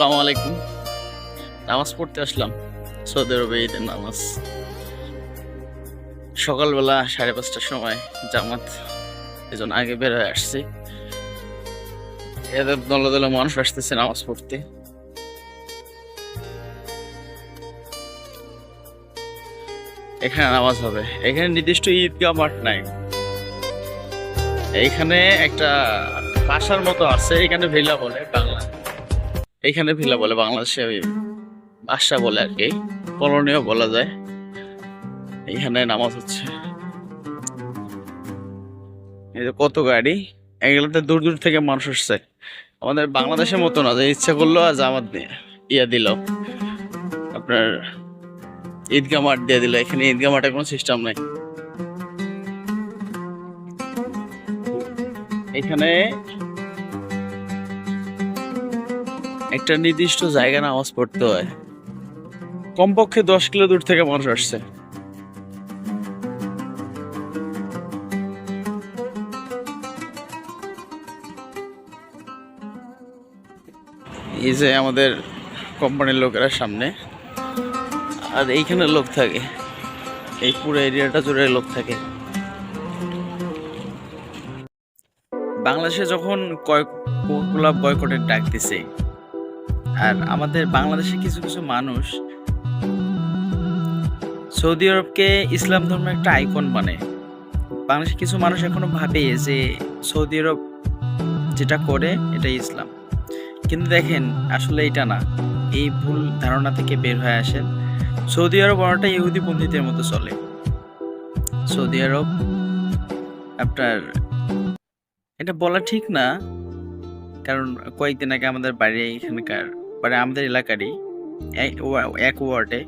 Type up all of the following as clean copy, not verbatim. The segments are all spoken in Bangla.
আসসালামু আলাইকুম। নামাজ পড়তে আসলাম সৌদি আরবে, ঈদের নামাজ। সকালবেলা 5:30টার সময় জামাত, এজন্য আগে বের হয়ে আসছি। এদের দলে দলে মানুষ আসতেছে নামাজ পড়তে। এখানে নামাজ হবে। এখানে নির্দিষ্ট ঈদগাহ মাঠ নাই। এইখানে একটা বাসার মতো আছে, এখানে ভিলা বলে বাংলা, এইখানে ভিলা বলে বাংলাদেশে, ওই বাসা বলে আর কি, কলোনিও বলা যায়। এইখানে নামাজ হচ্ছে। এই যে কত গাড়ি, এগুলোতে দূর দূর থেকে মানুষ আসছে। আমাদের বাংলাদেশের মতো না যে ইচ্ছা করলো আর জামাত দিয়ে দিল, আপনার ঈদগাহ মাঠ দিয়ে দিল। এখানে ঈদগাহ মাঠের কোনো সিস্টেম নাই। এখানে একটা নির্দিষ্ট জায়গা নামাজ পড়তে হয়, কমপক্ষে 10 কিলো দূর থেকে মানুষ আসছে। এই যে আমাদের কোম্পানির লোকেরা সামনে, আর এইখানে লোক থাকে, এই পুরো এরিয়াটা জুড়ে লোক থাকে। বাংলাদেশে যখন কোকা-কোলা বয়কটের ডাক দিছে, আর আমাদের বাংলাদেশে কিছু কিছু মানুষ সৌদি আরবকে ইসলাম ধর্মের একটা আইকন মানে। বাংলাদেশে কিছু মানুষ এখনো ভাবে যে সৌদি আরব যেটা করে এটা ইসলাম, কিন্তু দেখেন আসলে এটা না। এই ভুল ধারণা থেকে বের হয়ে আসেন। সৌদি আরব অনেকটা ইহুদি পন্থীদের মতো চলে। সৌদি আরব আপনার, এটা বলা ঠিক না, কারণ কয়েকদিন আগে আমাদের বাড়ি, এখানকার মানে আমাদের এলাকারই এক ওয়ার্ডে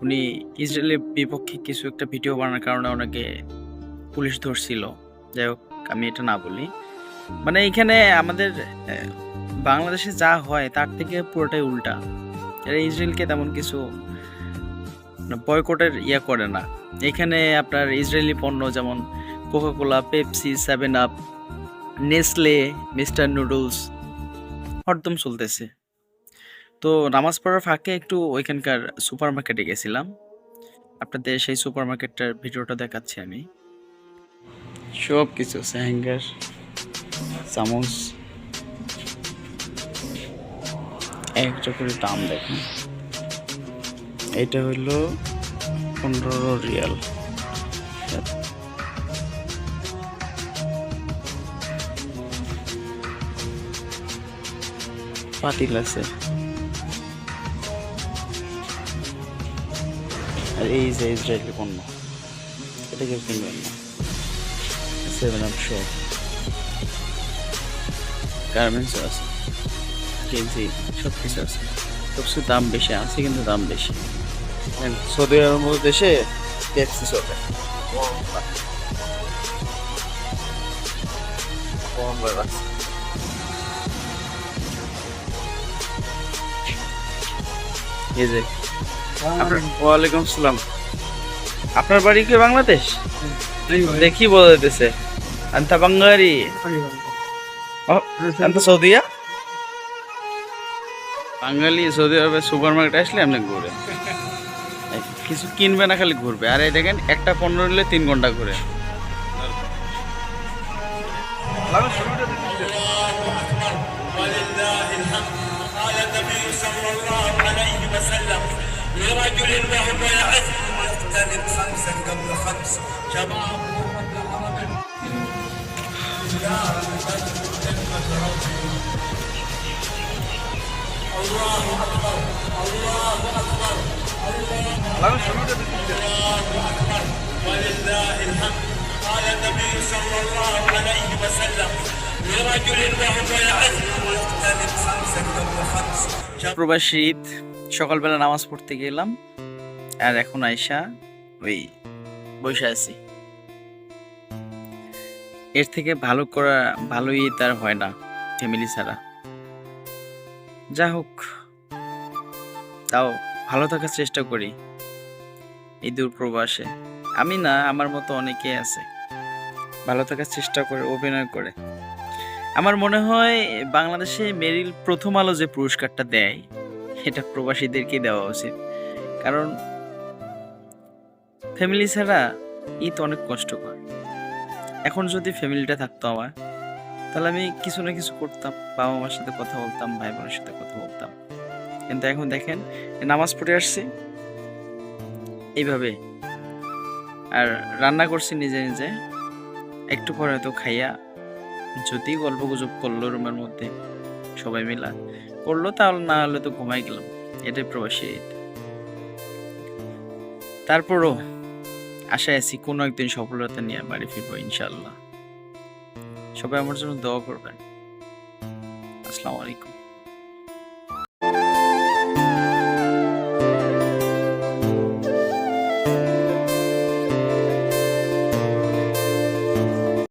উনি ইসরায়েলের বিপক্ষে কিছু একটা ভিডিও বানানোর কারণে ওনাকে পুলিশ ধরছিল। যাই হোক, আমি এটা না বলি। মানে এখানে আমাদের বাংলাদেশে যা হয় তার থেকে পুরোটাই উল্টা। এরা ইসরায়েলকে তেমন কিছু বয়কটের করে না। এখানে আপনার ইসরায়েলি পণ্য যেমন Coca Cola, Pepsi, 7 Up, Nestle, Mister Noodles হরদম চলতেছে। তো নামাজ পড়ার ফাঁকে একটু ওইখানকার সুপার মার্কেটে গেছিলাম। আপনাদের সেই সুপার মার্কেটটার ভিডিওটা দেখাচ্ছি আমি। সব কিছু আছে, হ্যাঙ্গার, চামচ, একটা করে দাম দেখুন। এটা হলো 15 রিয়াল। পাতিল আছে, আর এই যে ইসরায়েলি পণ্য, এটা কেউ কিনবেন না। 7 আপ শো, গার্মেন্টস আছে, কেজি, সব কিছু আছে। সবচেয়ে দাম বেশি আছে, কিন্তু দাম বেশি। সৌদি আরবের মতো দেশে পেপসি চলে এই যে ওয়ালাইকুম আসসালাম। আপনার বাড়ি কি বাংলাদেশ? দেখি বোঝা যাইতেছে। আন্তা বাঙালি, আন্তা সৌদিয়া। বাঙালি সৌদি আরবে সুপার মার্কেট আসলে আপনি ঘুরে কিছু কিনবে না, খালি ঘুরবে। আর এই দেখেন, একটা পণ্য নিলে 3 ঘন্টা ঘুরে। لرجل وهو يعز واغتنم خمسا قبل خمس شباب الله اكبر الله اكبر الله اكبر ولله الحمد. قال النبي صلى الله عليه وسلم لرجل وهو يعز واغتنم خمسا قبل خمس. প্রবাসী ঈদ, সকালবেলা নামাজ পড়তে গেলাম, আর এখন আইসা ওই বসে আছি। এর থেকে ভালো ঈদ আর হয় না ফ্যামিলি ছাড়া। যা হোক, তাও ভালো থাকার চেষ্টা করি এই দূর প্রবাসে। আমি না, আমার মতো অনেকে আছে ভালো থাকার চেষ্টা করে, অভিনয় করে। আমার মনে হয় বাংলাদেশে মেরিল প্রথম আলো যে পুরস্কারটা দেয় এটা প্রবাসীদেরকে দেওয়া উচিত। কারণ ফ্যামিলি ছাড়া ঈদ অনেক কষ্টকর। এখন যদি ফ্যামিলিটা থাকতো আমার, তাহলে আমি কিছু না কিছু করতাম, বাবা মার সাথে কথা বলতাম, ভাই বোনের সাথে কথা বলতাম। কিন্তু এখন দেখেন নামাজ পড়ে আসছি এইভাবে, আর রান্না করছি নিজে নিজে, একটু পরে হয়তো খাইয়া যদি গল্প গুজব করলো রুমের মধ্যে সবাই মিলা করলো, তাহলে না হলে তো ঘুমাই গেলাম। এটাই প্রবাসী ঈদ। তারপরও আশায় আছি কোনো একদিন সফলতা নিয়ে বাড়ি ফিরবো ইনশাআল্লাহ। সবাই আমার জন্য দোয়া করবেন। আসসালামু আলাইকুম।